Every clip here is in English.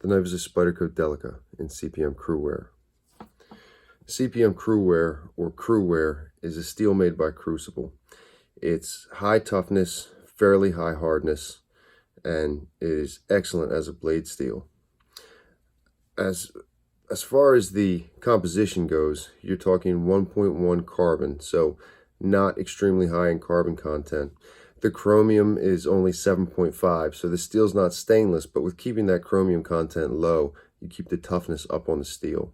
The knife is a Spyderco Delica in CPM CruWear. CPM CruWear, or CruWear, is a steel made by Crucible. It's high toughness, fairly high hardness, and it is excellent as a blade steel. As far as the composition goes, you're talking 1.1 carbon, so not extremely high in carbon content. The chromium is only 7.5, so the steel's not stainless, but with keeping that chromium content low, you keep the toughness up on the steel.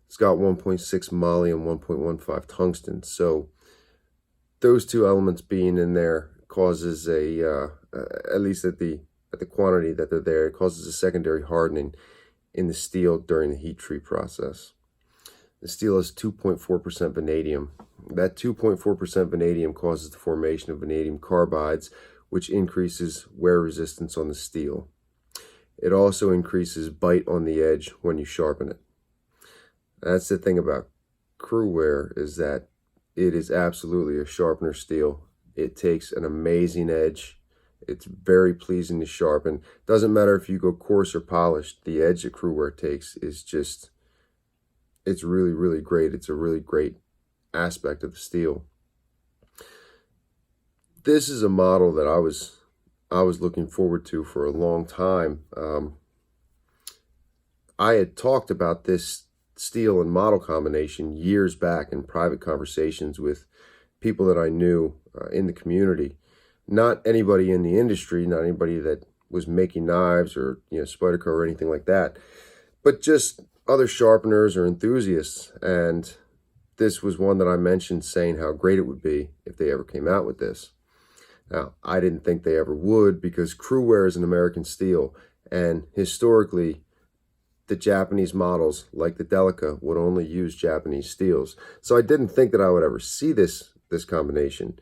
It's got 1.6 moly and 1.15 tungsten, so those two elements being in there causes at least at the quantity that they're there, it causes a secondary hardening in the steel during the heat treat process. The steel is 2.4% vanadium. That 2.4% vanadium causes the formation of vanadium carbides, which increases wear resistance on the steel. It also increases bite on the edge when you sharpen it. That's the thing about CruWear, is that it is absolutely a sharpener steel. It takes an amazing edge. It's very pleasing to sharpen. Doesn't matter if you go coarse or polished, the edge that CruWear takes is just, it's really, really great. It's a really great aspect of the steel. This is a model that I was looking forward to for a long time. I had talked about this steel and model combination years back in private conversations with people that I knew in the community. Not anybody in the industry, not anybody that was making knives or Spyderco or anything like that, but just other sharpeners or enthusiasts. And this was one that I mentioned, saying how great it would be if they ever came out with this. Now, I didn't think they ever would, because CruWear is an American steel, and historically the Japanese models, like the Delica, would only use Japanese steels. So I didn't think that I would ever see this combination,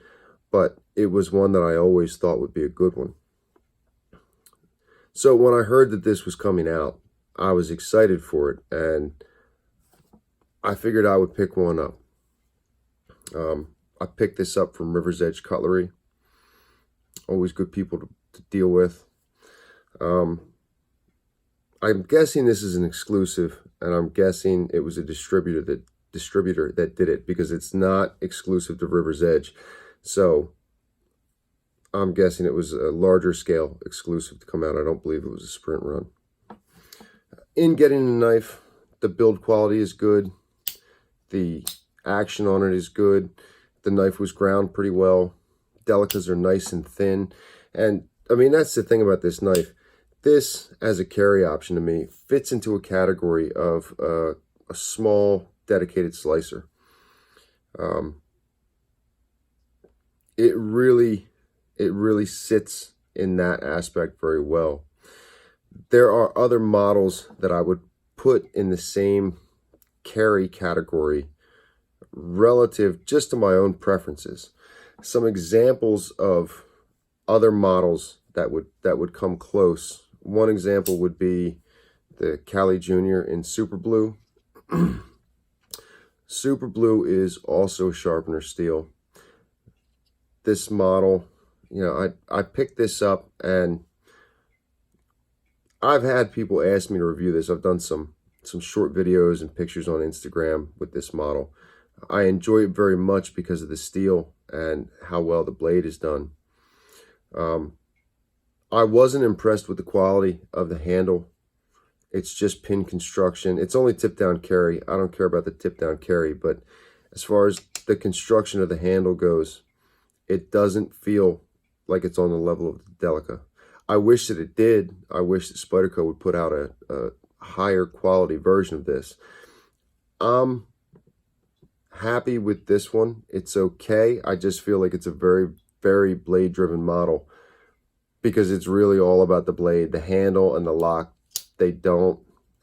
but it was one that I always thought would be a good one. So when I heard that this was coming out, I was excited for it, and I figured I would pick one up. I picked this up from River's Edge Cutlery. Always good people to deal with. I'm guessing this is an exclusive, and I'm guessing it was a distributor that did it, because it's not exclusive to River's Edge. So I'm guessing it was a larger scale exclusive to come out. I don't believe it was a sprint run. In getting the knife, the build quality is good. The action on it is good. The knife was ground pretty well. Delicas are nice and thin. And I mean, that's the thing about this knife. This, as a carry option to me, fits into a category of a small dedicated slicer. It really sits in that aspect very well. There are other models that I would put in the same carry category relative just to my own preferences. Some examples of other models that would come close. One example would be the Cali Jr. in Super Blue. Super Blue is also sharpener steel. This model, I picked this up, and I've had people ask me to review this. I've done some short videos and pictures on Instagram with this model. I enjoy it very much because of the steel and how well the blade is done. I wasn't impressed with the quality of the handle. It's just pin construction. It's only tip down carry. I don't care about the tip down carry, but as far as the construction of the handle goes, it doesn't feel like it's on the level of the Delica. I wish that it did. I wish that Spyderco would put out a higher quality version of this. I'm happy with this one. It's okay. I just feel like it's a very, very blade driven model, because it's really all about the blade. The handle and the lock, they don't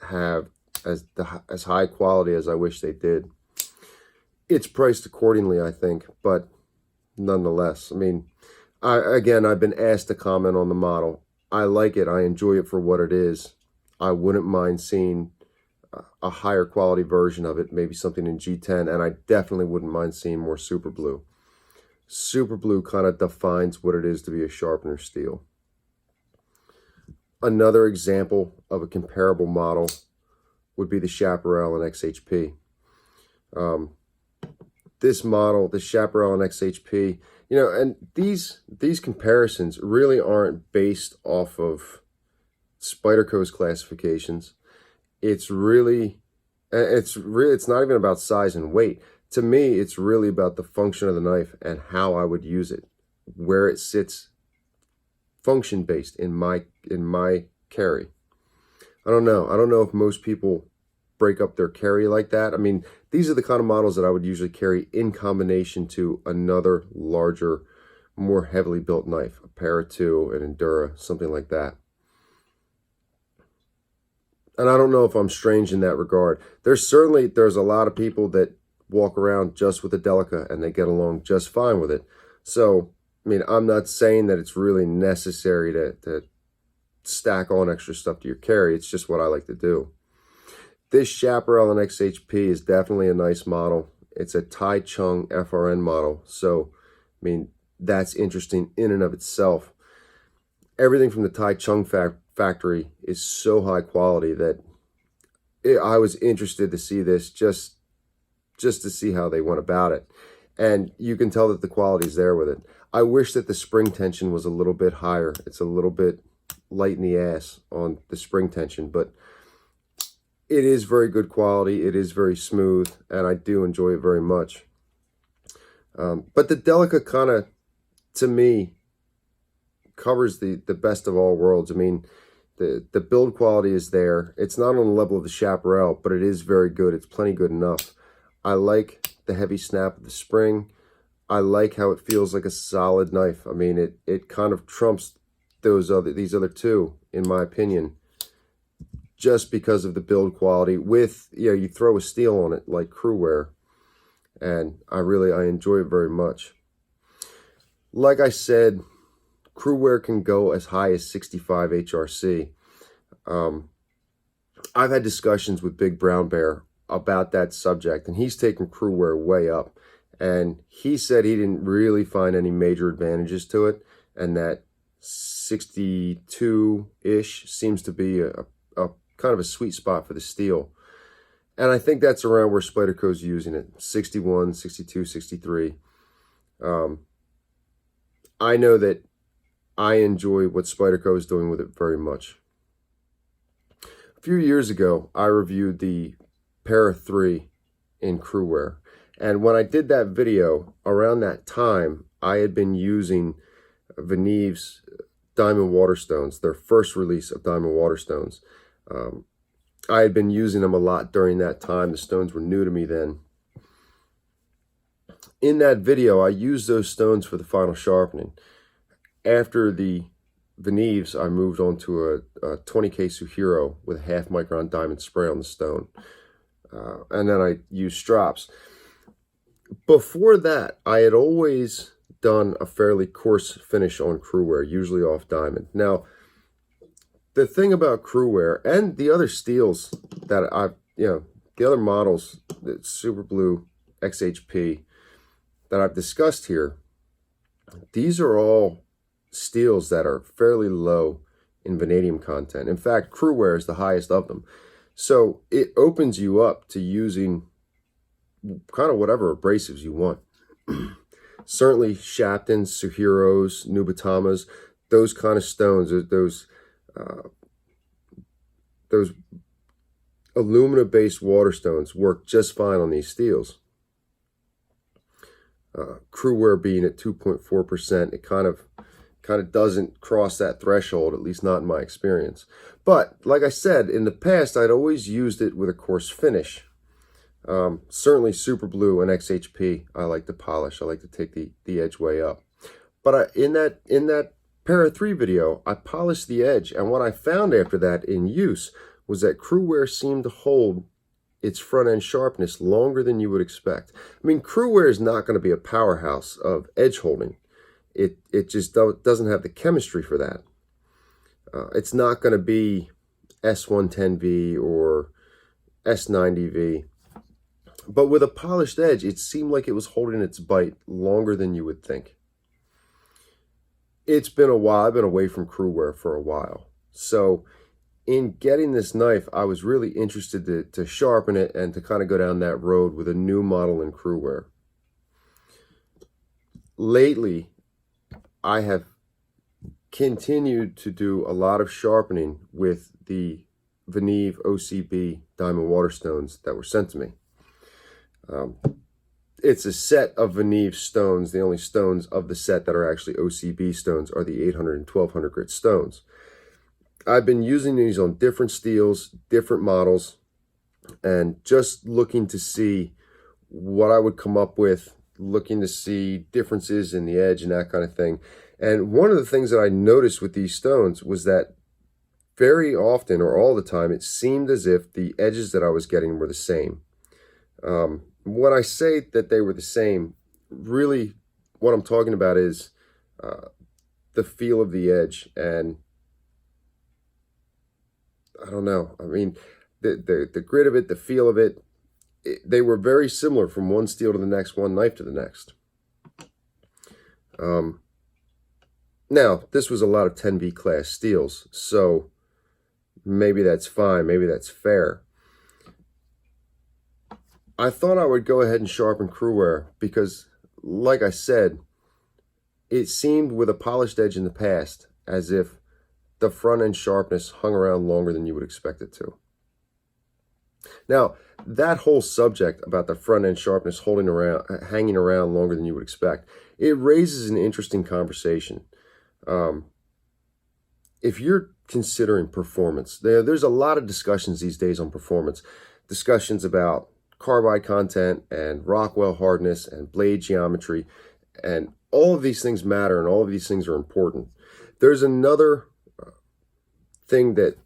have as high quality as I wish they did. It's priced accordingly, I think, but nonetheless, I mean, I've been asked to comment on the model. I like it. I enjoy it for what it is. I wouldn't mind seeing a higher quality version of it, maybe something in G10, and I definitely wouldn't mind seeing more Super Blue. Super Blue kind of defines what it is to be a sharpener steel. Another example of a comparable model would be the Chaparral and XHP. This model, the Chaparral and XHP, you know, and these comparisons really aren't based off of Spyderco's classifications. It's not even about size and weight. To me, it's really about the function of the knife and how I would use it, where it sits function based in my carry. I don't know if most people break up their carry like that. I mean, these are the kind of models that I would usually carry in combination to another larger, more heavily built knife, a Para 2, an Endura, something like that. And I don't know if I'm strange in that regard. There's a lot of people that walk around just with a Delica and they get along just fine with it. So, I mean, I'm not saying that it's really necessary to stack on extra stuff to your carry. It's just what I like to do. This Chaparral and XHP is definitely a nice model. It's a Tai Chung FRN model. So, I mean, that's interesting in and of itself. Everything from the Tai Chung factory is so high quality that I was interested to see this just to see how they went about it. And you can tell that the quality is there with it. I wish that the spring tension was a little bit higher. It's a little bit light in the ass on the spring tension, but it is very good quality. It is very smooth, and I do enjoy it very much. But the Delica kind of, to me, covers the best of all worlds. I mean, the build quality is there. It's not on the level of the Chaparral, but it is very good. It's plenty good enough. I like the heavy snap of the spring. I like how it feels like a solid knife. I mean, it kind of trumps these other two, in my opinion, just because of the build quality. With, you know, you throw a steel on it like CruWear, and I enjoy it very much. Like I said, CruWear can go as high as 65 HRC. I've had discussions with Big Brown Bear about that subject, and he's taken CruWear way up. And he said he didn't really find any major advantages to it, and that 62-ish seems to be a kind of a sweet spot for the steel. And I think that's around where Spyderco's using it, 61, 62, 63. I know that I enjoy what Spyderco is doing with it very much. A few years ago, I reviewed the Para 3 in CruWear. And when I did that video, around that time, I had been using Veneve's Diamond Waterstones, their first release of Diamond Waterstones. I had been using them a lot during that time. The stones were new to me then. In that video, I used those stones for the final sharpening. After the Veneves, I moved on to a 20K Suhiro with a 0.5 micron diamond spray on the stone. And then I used strops. Before that, I had always done a fairly coarse finish on CruWear, usually off diamond. Now, the thing about CruWear and the other steels that the other models, the Super Blue, XHP, that I've discussed here, these are all steels that are fairly low in vanadium content. In fact, CruWear is the highest of them. So it opens you up to using kind of whatever abrasives you want. Certainly Shaptons, Suhiros, Nubatamas, those kind of stones, those alumina-based water stones work just fine on these steels. CruWear being at 2.4%, it kind of doesn't cross that threshold, at least not in my experience. But like I said, in the past, I'd always used it with a coarse finish. Certainly Super Blue and XHP, I like to polish. I like to take the edge way up. But in that Para 3 video, I polished the edge, and what I found after that in use was that CruWear seemed to hold its front end sharpness longer than you would expect. I mean, CruWear is not going to be a powerhouse of edge holding. It just doesn't have the chemistry for that. It's not going to be S110V or S90V. But with a polished edge, it seemed like it was holding its bite longer than you would think. It's been a while. I've been away from CruWear for a while. So in getting this knife, I was really interested to sharpen it and to kind of go down that road with a new model in CruWear. Lately, I have continued to do a lot of sharpening with the Veneve OCB diamond waterstones that were sent to me. It's a set of Veneve stones. The only stones of the set that are actually OCB stones are the 800 and 1200 grit stones. I've been using these on different steels, different models, and just looking to see what I would come up with, looking to see differences in the edge and that kind of thing. And one of the things that I noticed with these stones was that very often, or all the time, it seemed as if the edges that I was getting were the same. When I say that they were the same, really what I'm talking about is the feel of the edge. And I don't know, I mean, the grit of it, the feel of it, they were very similar from one steel to the next, one knife to the next. Now, this was a lot of 10V class steels, so maybe that's fine, maybe that's fair. I thought I would go ahead and sharpen CruWear because, like I said, it seemed with a polished edge in the past as if the front end sharpness hung around longer than you would expect it to. Now, that whole subject about the front end sharpness hanging around longer than you would expect, it raises an interesting conversation. If you're considering performance, there's a lot of discussions these days on performance. Discussions about carbide content and Rockwell hardness and blade geometry, and all of these things matter and all of these things are important. There's another thing that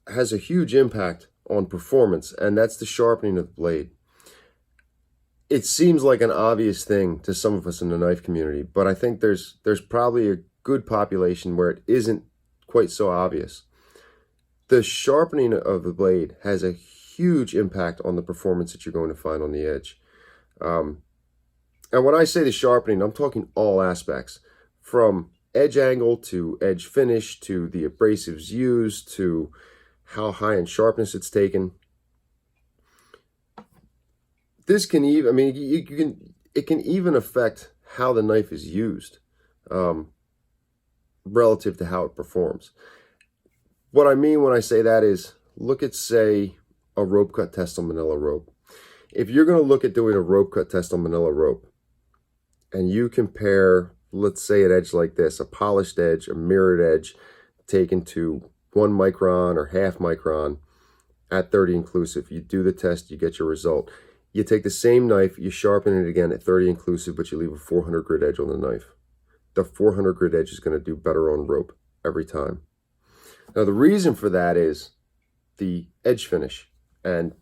has a huge impact on performance, and that's the sharpening of the blade. It seems like an obvious thing to some of us in the knife community, but I think there's probably a good population where it isn't quite so obvious. The sharpening of the blade has a huge impact on the performance that you're going to find on the edge. And when I say the sharpening, I'm talking all aspects, from edge angle to edge finish to the abrasives used to how high in sharpness it's taken. This can even, I mean, it can even affect how the knife is used relative to how it performs. What I mean when I say that is, look at, say, a rope cut test on manila rope. If you're going to look at doing a rope cut test on manila rope, and you compare, let's say, an edge like this, a polished edge, a mirrored edge, taken to 1 micron or half micron at 30 inclusive, you do the test, you get your result. You take the same knife, you sharpen it again at 30 inclusive, but you leave a 400 grit edge on the knife. The 400 grit edge is going to do better on rope every time. Now, the reason for that is the edge finish and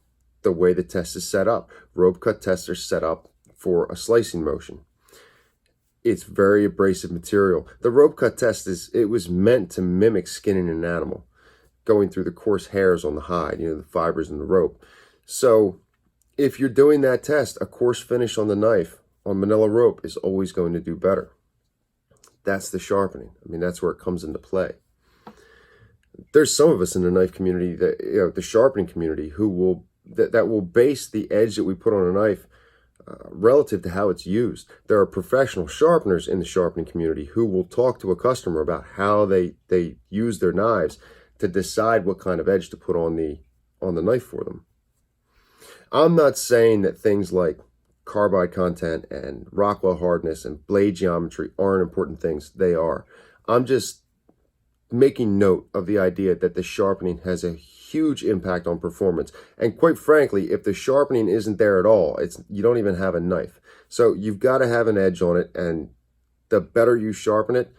the way the test is set up. Rope cut tests are set up for a slicing motion. It's very abrasive material. The rope cut test was meant to mimic skinning an animal, going through the coarse hairs on the hide, the fibers in the rope. So if you're doing that test, a coarse finish on the knife on manila rope is always going to do better. That's the sharpening. I mean, that's where it comes into play. There's some of us in the knife community, that the sharpening community, who will base the edge that we put on a knife relative to how it's used. There are professional sharpeners in the sharpening community who will talk to a customer about how they use their knives to decide what kind of edge to put on the knife for them. I'm not saying that things like carbide content and Rockwell hardness and blade geometry aren't important things. They are. I'm just making note of the idea that the sharpening has a huge impact on performance. And quite frankly, if the sharpening isn't there at all, you don't even have a knife. So you've got to have an edge on it, and the better you sharpen it,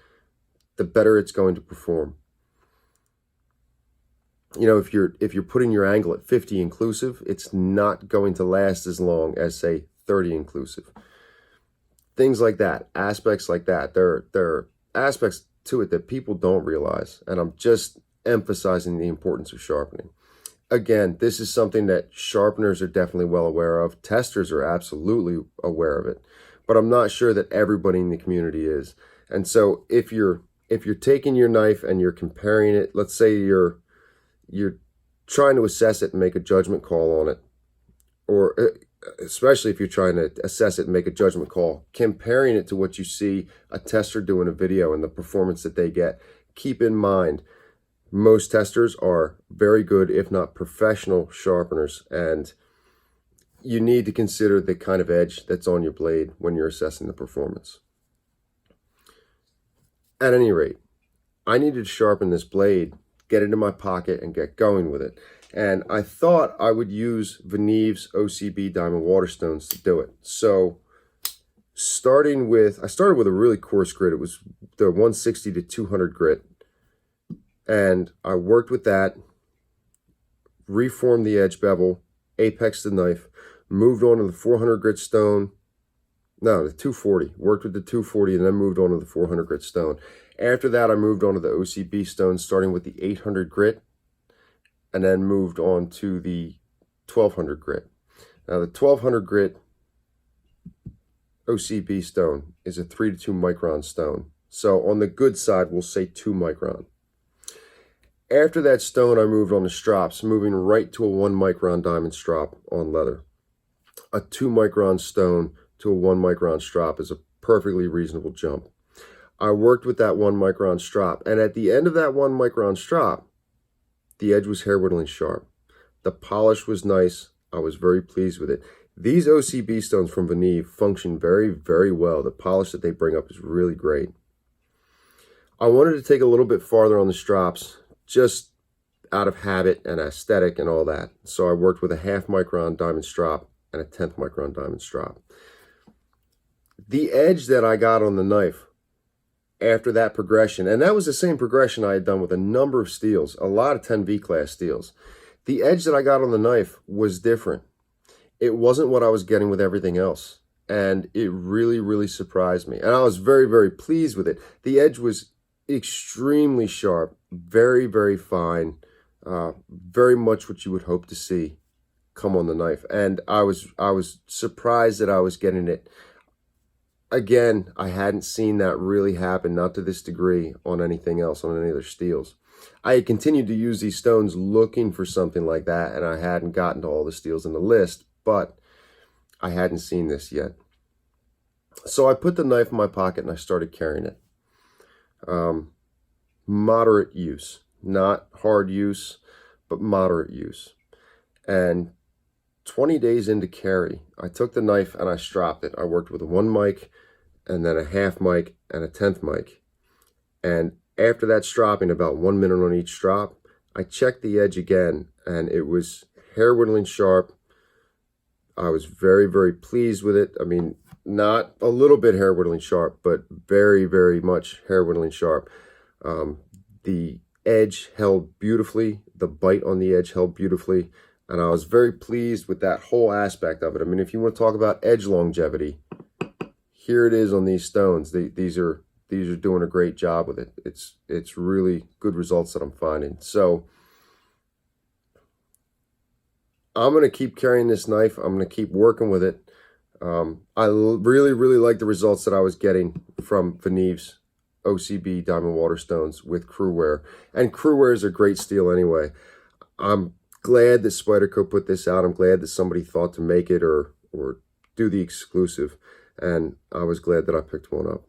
the better it's going to perform. If you're putting your angle at 50 inclusive, it's not going to last as long as, say, 30 inclusive. Things like that, aspects like that. There are aspects to it that people don't realize, and I'm just emphasizing the importance of sharpening. Again, this is something that sharpeners are definitely well aware of. Testers are absolutely aware of it, but I'm not sure that everybody in the community is. And so if you're if you're taking your knife and you're comparing it, let's say you're trying to assess it and make a judgment call on it, or especially if you're trying to assess it and make a judgment call, comparing it to what you see a tester do in a video and the performance that they get, keep in mind, most testers are very good, if not professional sharpeners, and you need to consider the kind of edge that's on your blade when you're assessing the performance. At any rate, I needed to sharpen this blade, get it in my pocket, and get going with it. And I thought I would use Veneve's OCB Diamond Waterstones to do it. So I started with a really coarse grit. It was the 160 to 200 grit. And I worked with that, reformed the edge bevel, apexed the knife, moved on to the 400 grit stone. No, the 240. Worked with the 240 and then moved on to the 400 grit stone. After that, I moved on to the OCB stone, starting with the 800 grit, and then moved on to the 1200 grit. Now, the 1200 grit OCB stone is a 3 to 2 micron stone. So on the good side, we'll say 2 micron. After that stone, I moved on to strops, moving right to a 1 micron diamond strop on leather. A 2 micron stone to a 1 micron strop is a perfectly reasonable jump. I worked with that 1 micron strop, and at the end of that 1 micron strop, the edge was hair whittling sharp. The polish was nice. I was very pleased with it. These OCB stones from Veneve function very, very well. The polish that they bring up is really great. I wanted to take a little bit farther on the strops, just out of habit and aesthetic and all that. So I worked with a 1/2 micron diamond strop and a 1/10 micron diamond strop. The edge that I got on the knife after that progression, and that was the same progression I had done with a number of steels, a lot of 10V class steels. The edge that I got on the knife was different. It wasn't what I was getting with everything else, and it really, really surprised me. And I was very, very pleased with it. The edge was extremely sharp, very, very fine, very much what you would hope to see come on the knife. And I was surprised that I was getting it. Again, I hadn't seen that really happen, not to this degree, on anything else, on any other steels. I had continued to use these stones looking for something like that, and I hadn't gotten to all the steels in the list, but I hadn't seen this yet. So I put the knife in my pocket and I started carrying it. Moderate use, not hard use, but moderate use. And 20 days into carry, I took the knife and I stropped it. I worked with a 1 mic and then a 1/2 mic and a 1/10 mic. And after that stropping, about 1 minute on each strop, I checked the edge again and it was hair whittling sharp. I was very, very pleased with it. I mean, not a little bit hair whittling sharp, but very, very much hair whittling sharp. The edge held beautifully. The bite on the edge held beautifully. And I was very pleased with that whole aspect of it. I mean, if you want to talk about edge longevity, here it is on these stones. These are doing a great job with it. It's really good results that I'm finding. So I'm going to keep carrying this knife. I'm going to keep working with it. I really, really like the results that I was getting from Veneve's OCB Diamond Waterstones with CruWear. And CruWear is a great steel anyway. I'm glad that Spyderco put this out. I'm glad that somebody thought to make it or do the exclusive. And I was glad that I picked one up.